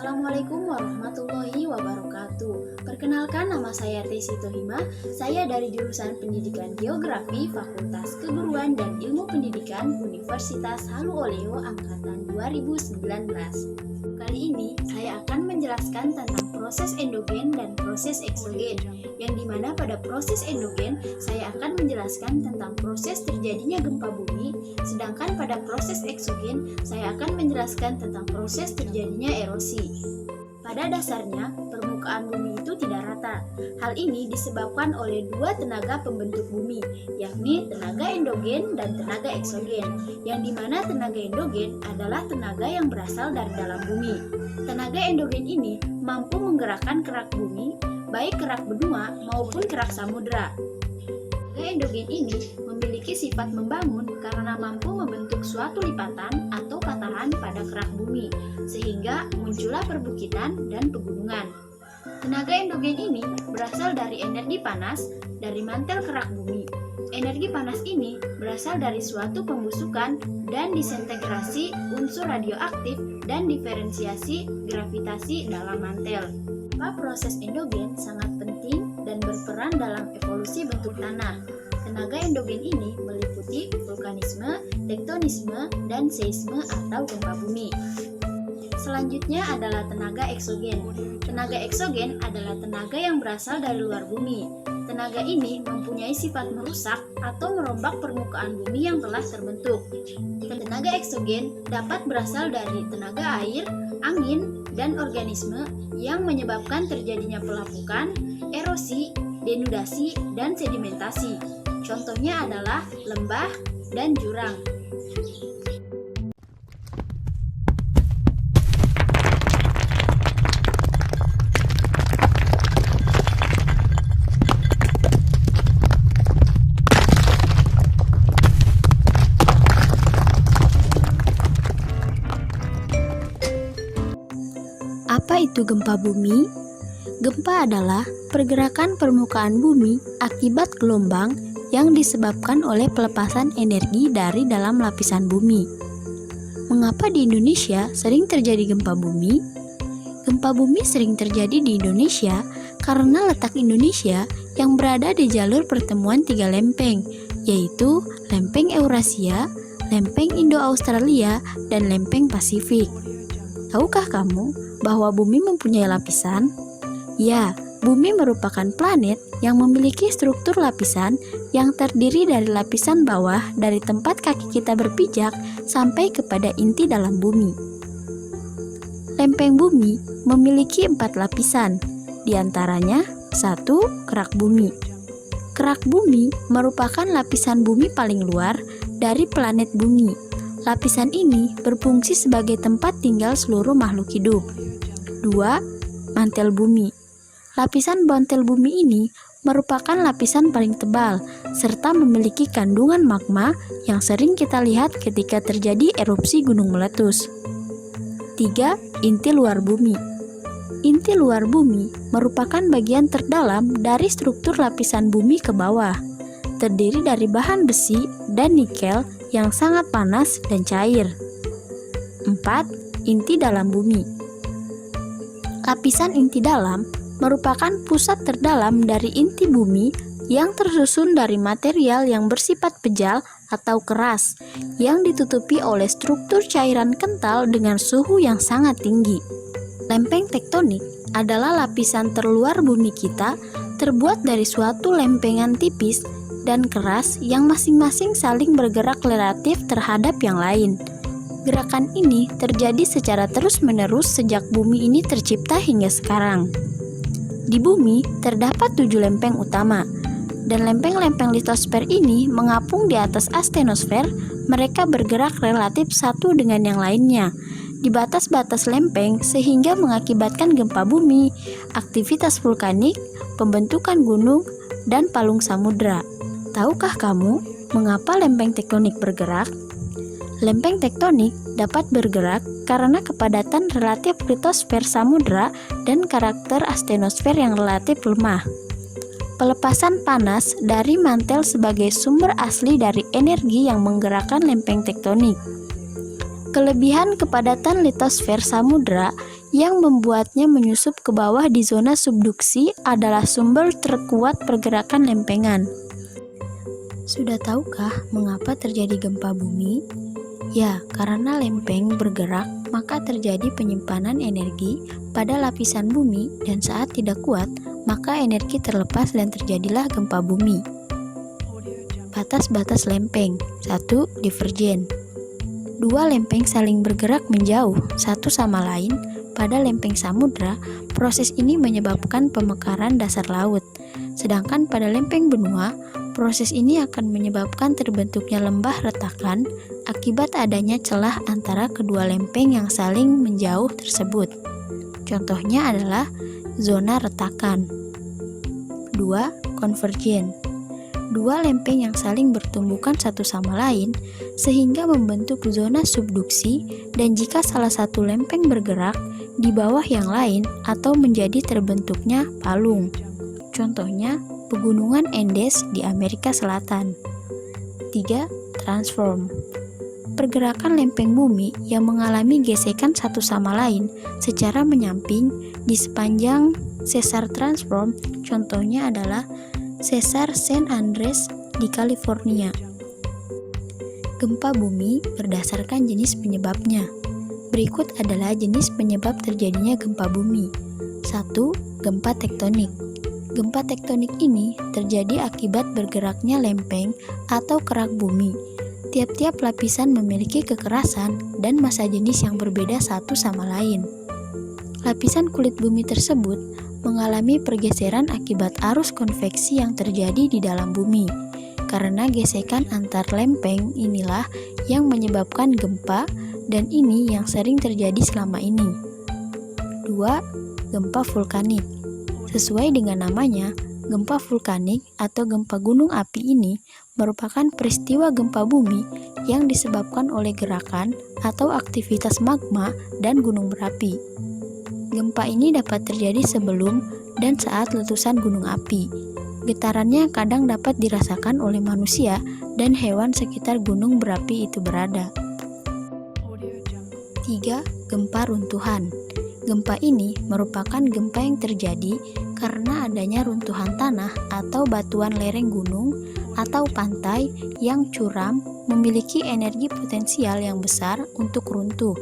Assalamualaikum warahmatullahi wabarakatuh. Perkenalkan, nama saya Tesi Tohima. Saya dari jurusan Pendidikan Geografi Fakultas Keguruan dan Ilmu Pendidikan Universitas Haluoleo Angkatan 2019. Kali ini saya akan menjelaskan tentang proses endogen dan proses eksogen, yang dimana pada proses endogen saya akan menjelaskan tentang proses terjadinya gempa bumi, sedangkan pada proses eksogen saya akan menjelaskan tentang proses terjadinya erosi. Pada dasarnya, permukaan bumi itu tidak rata. Hal ini disebabkan oleh dua tenaga pembentuk bumi, yakni tenaga endogen dan tenaga eksogen, yang dimana tenaga endogen adalah tenaga yang berasal dari dalam bumi. Tenaga endogen ini mampu menggerakkan kerak bumi, baik kerak benua maupun kerak samudera. Tenaga endogen ini memiliki sifat membangun karena mampu membentuk suatu lipatan atau patahan pada kerak bumi, sehingga muncullah perbukitan dan pegunungan. Tenaga endogen ini berasal dari energi panas dari mantel kerak bumi. Energi panas ini berasal dari suatu pembusukan dan disintegrasi unsur radioaktif dan diferensiasi gravitasi dalam mantel. Proses endogen sangat penting dan berperan dalam evolusi bentuk tanah. Tenaga endogen ini meliputi vulkanisme, tektonisme, dan seisme atau gempa bumi. Selanjutnya adalah tenaga eksogen. Tenaga eksogen adalah tenaga yang berasal dari luar bumi. Tenaga ini mempunyai sifat merusak atau merombak permukaan bumi yang telah terbentuk. Tenaga eksogen dapat berasal dari tenaga air, angin, dan organisme yang menyebabkan terjadinya pelapukan, erosi, denudasi, dan sedimentasi. Contohnya adalah lembah dan jurang. Apa itu gempa bumi? Gempa adalah pergerakan permukaan bumi akibat gelombang yang disebabkan oleh pelepasan energi dari dalam lapisan bumi. Mengapa di Indonesia sering terjadi gempa bumi? Gempa bumi sering terjadi di Indonesia karena letak Indonesia yang berada di jalur pertemuan tiga lempeng, yaitu lempeng Eurasia, lempeng Indo-Australia, dan lempeng Pasifik. Tahukah kamu bahwa bumi mempunyai lapisan? Ya, bumi merupakan planet yang memiliki struktur lapisan yang terdiri dari lapisan bawah dari tempat kaki kita berpijak sampai kepada inti dalam bumi. Lempeng bumi memiliki 4 lapisan, diantaranya 1. Kerak bumi. Kerak bumi merupakan lapisan bumi paling luar dari planet bumi. Lapisan ini berfungsi sebagai tempat tinggal seluruh makhluk hidup. 2. Mantel bumi. Lapisan mantel bumi ini merupakan lapisan paling tebal serta memiliki kandungan magma yang sering kita lihat ketika terjadi erupsi gunung meletus. 3. Inti luar bumi. Inti luar bumi merupakan bagian terdalam dari struktur lapisan bumi ke bawah. Terdiri dari bahan besi dan nikel yang sangat panas dan cair. 4. Inti dalam bumi. Lapisan inti dalam merupakan pusat terdalam dari inti bumi yang tersusun dari material yang bersifat pejal atau keras yang ditutupi oleh struktur cairan kental dengan suhu yang sangat tinggi. Lempeng tektonik adalah lapisan terluar bumi kita, terbuat dari suatu lempengan tipis dan keras yang masing-masing saling bergerak relatif terhadap yang lain. Gerakan ini terjadi secara terus-menerus sejak bumi ini tercipta hingga sekarang. Di bumi terdapat 7 lempeng utama, dan lempeng-lempeng litosfer ini mengapung di atas astenosfer. Mereka bergerak relatif satu dengan yang lainnya di batas-batas lempeng sehingga mengakibatkan gempa bumi, aktivitas vulkanik, pembentukan gunung, dan palung samudra. Tahukah kamu mengapa lempeng tektonik bergerak? Lempeng tektonik dapat bergerak karena kepadatan relatif litosfer samudra dan karakter astenosfer yang relatif lemah. Pelepasan panas dari mantel sebagai sumber asli dari energi yang menggerakkan lempeng tektonik. Kelebihan kepadatan litosfer samudra Yang membuatnya menyusup ke bawah di zona subduksi adalah sumber terkuat pergerakan lempengan. Sudah tahukah mengapa terjadi gempa bumi? Ya, karena lempeng bergerak, maka terjadi penyimpanan energi pada lapisan bumi dan saat tidak kuat, maka energi terlepas dan terjadilah gempa bumi. Batas-batas lempeng. 1. Divergen. Dua lempeng saling bergerak menjauh satu sama lain. Pada lempeng samudra, proses ini menyebabkan pemekaran dasar laut. Sedangkan pada lempeng benua, proses ini akan menyebabkan terbentuknya lembah retakan akibat adanya celah antara kedua lempeng yang saling menjauh tersebut. Contohnya adalah zona retakan. 2. Konvergen. Dua lempeng yang saling bertumbukan satu sama lain sehingga membentuk zona subduksi, dan jika salah satu lempeng bergerak di bawah yang lain atau menjadi terbentuknya palung. Contohnya pegunungan Andes di Amerika Selatan. 3. Transform. Pergerakan lempeng bumi yang mengalami gesekan satu sama lain secara menyamping di sepanjang sesar transform, contohnya adalah sesar San Andreas di California. Gempa bumi berdasarkan jenis penyebabnya. Berikut adalah jenis penyebab terjadinya gempa bumi. 1. Gempa tektonik. Gempa tektonik ini terjadi akibat bergeraknya lempeng atau kerak bumi. Tiap-tiap lapisan memiliki kekerasan dan massa jenis yang berbeda satu sama lain. Lapisan kulit bumi tersebut mengalami pergeseran akibat arus konveksi yang terjadi di dalam bumi. Karena gesekan antar lempeng inilah yang menyebabkan gempa, dan ini yang sering terjadi selama ini. 2. Gempa vulkanik. Sesuai dengan namanya, gempa vulkanik atau gempa gunung api ini merupakan peristiwa gempa bumi yang disebabkan oleh gerakan atau aktivitas magma dan gunung berapi. Gempa ini dapat terjadi sebelum dan saat letusan gunung api. Getarannya kadang dapat dirasakan oleh manusia dan hewan sekitar gunung berapi itu berada. 3. Gempa runtuhan. Gempa ini merupakan gempa yang terjadi karena adanya runtuhan tanah atau batuan lereng gunung atau pantai yang curam memiliki energi potensial yang besar untuk runtuh.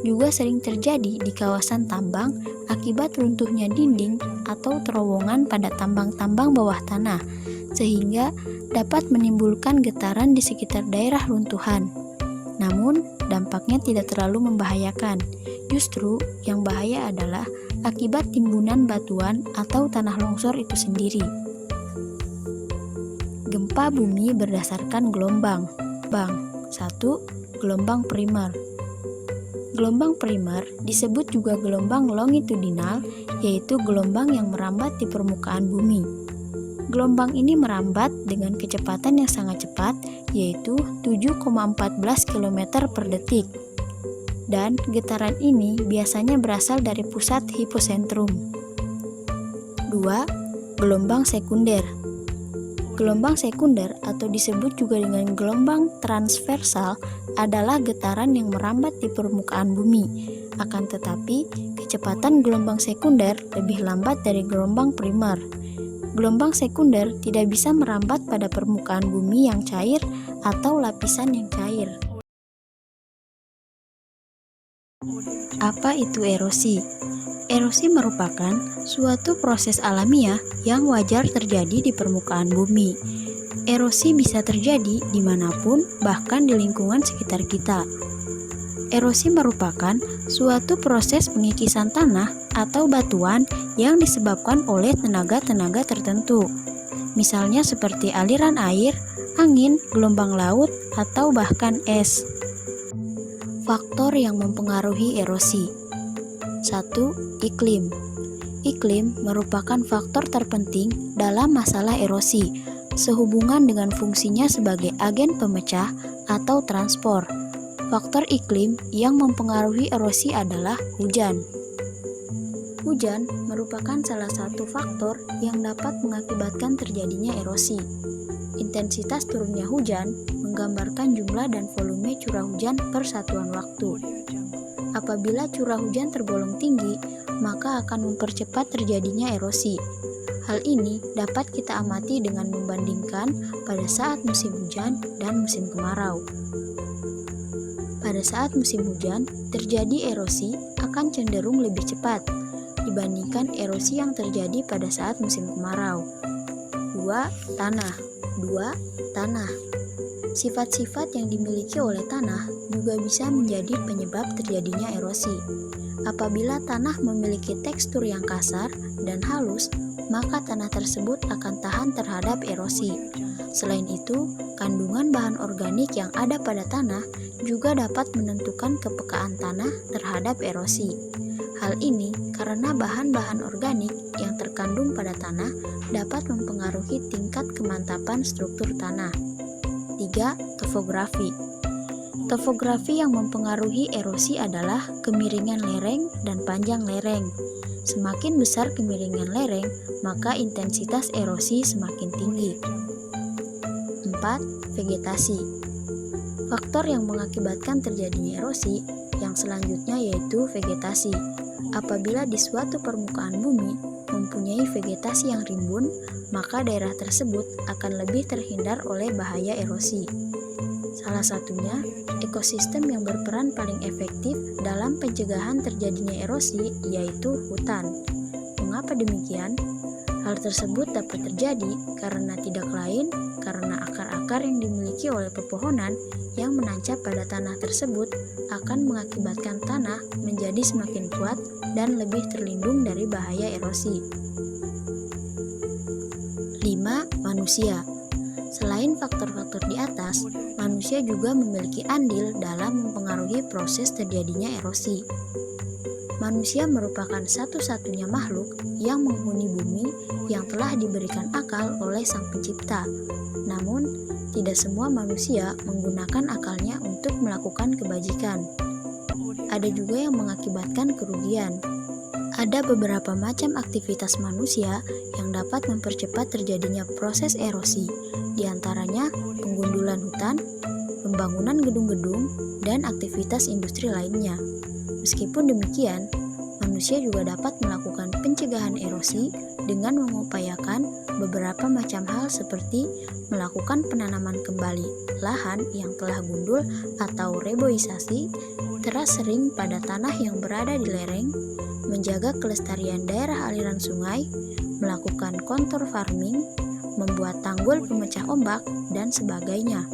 Juga sering terjadi di kawasan tambang akibat runtuhnya dinding atau terowongan pada tambang-tambang bawah tanah, sehingga dapat menimbulkan getaran di sekitar daerah runtuhan. Namun, dampaknya tidak terlalu membahayakan. Justru yang bahaya adalah akibat timbunan batuan atau tanah longsor itu sendiri. Gempa bumi berdasarkan gelombang. 1. Gelombang primer. Gelombang primer disebut juga gelombang longitudinal, yaitu gelombang yang merambat di permukaan bumi. Gelombang ini merambat dengan kecepatan yang sangat cepat, yaitu 7,14 km per detik. Dan getaran ini biasanya berasal dari pusat hiposentrum. 2. Gelombang sekunder. Gelombang sekunder atau disebut juga dengan gelombang transversal adalah getaran yang merambat di permukaan bumi. Akan tetapi, kecepatan gelombang sekunder lebih lambat dari gelombang primer. Gelombang sekunder tidak bisa merambat pada permukaan bumi yang cair atau lapisan yang cair. Apa itu erosi? Erosi merupakan suatu proses alamiah yang wajar terjadi di permukaan bumi. Erosi bisa terjadi dimanapun, bahkan di lingkungan sekitar kita. Erosi merupakan suatu proses pengikisan tanah atau batuan yang disebabkan oleh tenaga-tenaga tertentu. Misalnya seperti aliran air, angin, gelombang laut, atau bahkan es. Faktor yang mempengaruhi erosi. 1. Iklim. Iklim merupakan faktor terpenting dalam masalah erosi, sehubungan dengan fungsinya sebagai agen pemecah atau transport. Faktor iklim yang mempengaruhi erosi adalah hujan. Hujan merupakan salah satu faktor yang dapat mengakibatkan terjadinya erosi. Intensitas turunnya hujan menggambarkan jumlah dan volume curah hujan per satuan waktu. Apabila curah hujan tergolong tinggi, maka akan mempercepat terjadinya erosi. Hal ini dapat kita amati dengan membandingkan pada saat musim hujan dan musim kemarau. Pada saat musim hujan, terjadi erosi akan cenderung lebih cepat dibandingkan erosi yang terjadi pada saat musim kemarau. 2. Tanah. Sifat-sifat yang dimiliki oleh tanah juga bisa menjadi penyebab terjadinya erosi. Apabila tanah memiliki tekstur yang kasar dan halus, maka tanah tersebut akan tahan terhadap erosi. Selain itu, kandungan bahan organik yang ada pada tanah juga dapat menentukan kepekaan tanah terhadap erosi. Hal ini karena bahan-bahan organik yang terkandung pada tanah dapat mempengaruhi tingkat kemantapan struktur tanah. 3. Topografi. Topografi yang mempengaruhi erosi adalah kemiringan lereng dan panjang lereng. Semakin besar kemiringan lereng, maka intensitas erosi semakin tinggi. 4. Vegetasi. Faktor yang mengakibatkan terjadinya erosi yang selanjutnya yaitu vegetasi. Apabila di suatu permukaan bumi mempunyai vegetasi yang rimbun, maka daerah tersebut akan lebih terhindar oleh bahaya erosi. Salah satunya, ekosistem yang berperan paling efektif dalam pencegahan terjadinya erosi yaitu hutan. Mengapa demikian? Hal tersebut dapat terjadi karena tidak lain karena akar-akar yang dimiliki oleh pepohonan yang menancap pada tanah tersebut akan mengakibatkan tanah menjadi semakin kuat dan lebih terlindung dari bahaya erosi. 5. Manusia. Selain faktor-faktor di atas, manusia juga memiliki andil dalam mempengaruhi proses terjadinya erosi. Manusia merupakan satu-satunya makhluk yang menghuni bumi yang telah diberikan akal oleh Sang Pencipta. Namun, tidak semua manusia menggunakan akalnya untuk melakukan kebajikan. Ada juga yang mengakibatkan kerugian. Ada beberapa macam aktivitas manusia yang dapat mempercepat terjadinya proses erosi, di antaranya penggundulan hutan, pembangunan gedung-gedung, dan aktivitas industri lainnya. Meskipun demikian, manusia juga dapat melakukan pencegahan erosi dengan mengupayakan beberapa macam hal seperti melakukan penanaman kembali lahan yang telah gundul atau reboisasi, teras sering pada tanah yang berada di lereng, menjaga kelestarian daerah aliran sungai, melakukan kontur farming, membuat tanggul pemecah ombak, dan sebagainya.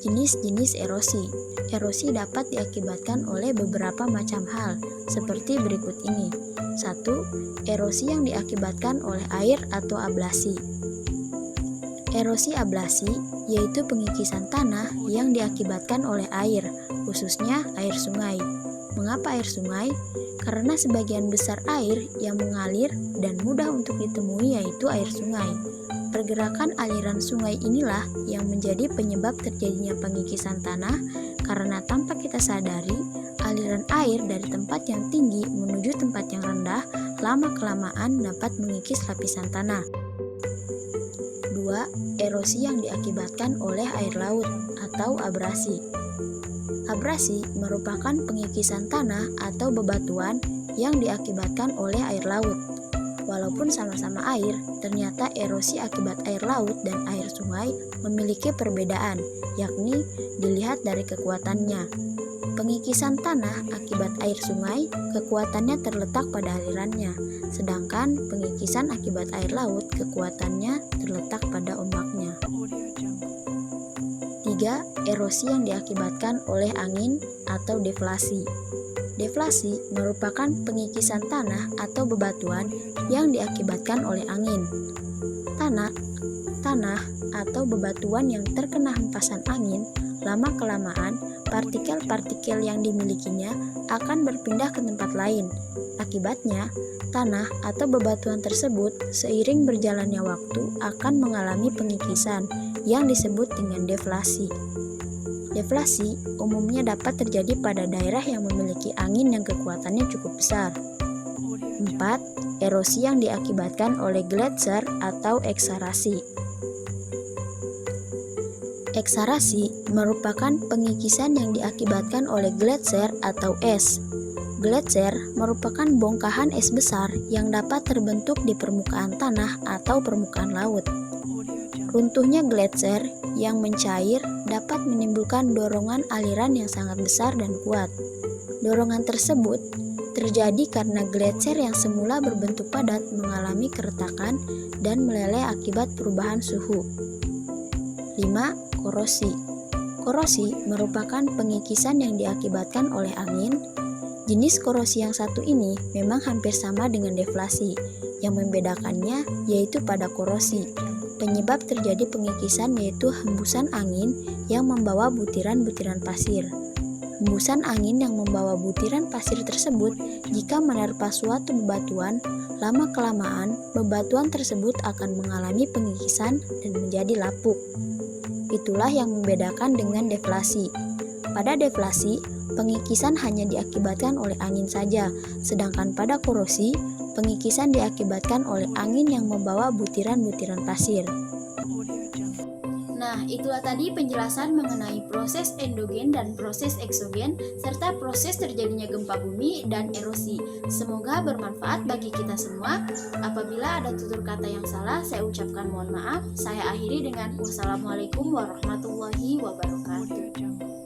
Jenis-jenis erosi. Erosi dapat diakibatkan oleh beberapa macam hal, seperti berikut ini. 1. Erosi yang diakibatkan oleh air atau ablasi. Erosi ablasi yaitu pengikisan tanah yang diakibatkan oleh air, khususnya air sungai. Mengapa air sungai? Karena sebagian besar air yang mengalir dan mudah untuk ditemui yaitu air sungai. Pergerakan aliran sungai inilah yang menjadi penyebab terjadinya pengikisan tanah karena tanpa kita sadari, aliran air dari tempat yang tinggi menuju tempat yang rendah lama-kelamaan dapat mengikis lapisan tanah. 2. Erosi yang diakibatkan oleh air laut atau abrasi. Abrasi merupakan pengikisan tanah atau bebatuan yang diakibatkan oleh air laut. Walaupun sama-sama air, ternyata erosi akibat air laut dan air sungai memiliki perbedaan, yakni dilihat dari kekuatannya. Pengikisan tanah akibat air sungai, kekuatannya terletak pada alirannya, sedangkan pengikisan akibat air laut, kekuatannya terletak pada ombaknya. 3. Erosi yang diakibatkan oleh angin atau deflasi. Deflasi merupakan pengikisan tanah atau bebatuan yang diakibatkan oleh angin. Tanah atau bebatuan yang terkena hempasan angin, lama-kelamaan partikel-partikel yang dimilikinya akan berpindah ke tempat lain. Akibatnya, tanah atau bebatuan tersebut seiring berjalannya waktu akan mengalami pengikisan yang disebut dengan deflasi. Deflasi umumnya dapat terjadi pada daerah yang memiliki angin yang kekuatannya cukup besar. 4. Erosi yang diakibatkan oleh gletser atau eksarasi. Eksarasi merupakan pengikisan yang diakibatkan oleh gletser atau es. Gletser merupakan bongkahan es besar yang dapat terbentuk di permukaan tanah atau permukaan laut. Runtuhnya gletser yang mencair dapat menimbulkan dorongan aliran yang sangat besar dan kuat. Dorongan tersebut terjadi karena gletser yang semula berbentuk padat mengalami keretakan dan meleleh akibat perubahan suhu. 5. Korosi. Korosi merupakan pengikisan yang diakibatkan oleh angin. Jenis korosi yang satu ini memang hampir sama dengan deflasi. Yang membedakannya yaitu pada korosi. Penyebab terjadi pengikisan yaitu hembusan angin yang membawa butiran-butiran pasir. Hembusan angin yang membawa butiran pasir tersebut jika menerpa suatu bebatuan, lama-kelamaan bebatuan tersebut akan mengalami pengikisan dan menjadi lapuk. Itulah yang membedakan dengan deflasi. Pada deflasi, pengikisan hanya diakibatkan oleh angin saja, sedangkan pada korosi, pengikisan diakibatkan oleh angin yang membawa butiran-butiran pasir. Nah, itulah tadi penjelasan mengenai proses endogen dan proses eksogen, serta proses terjadinya gempa bumi dan erosi. Semoga bermanfaat bagi kita semua. Apabila ada tutur kata yang salah, saya ucapkan mohon maaf. Saya akhiri dengan wassalamualaikum warahmatullahi wabarakatuh.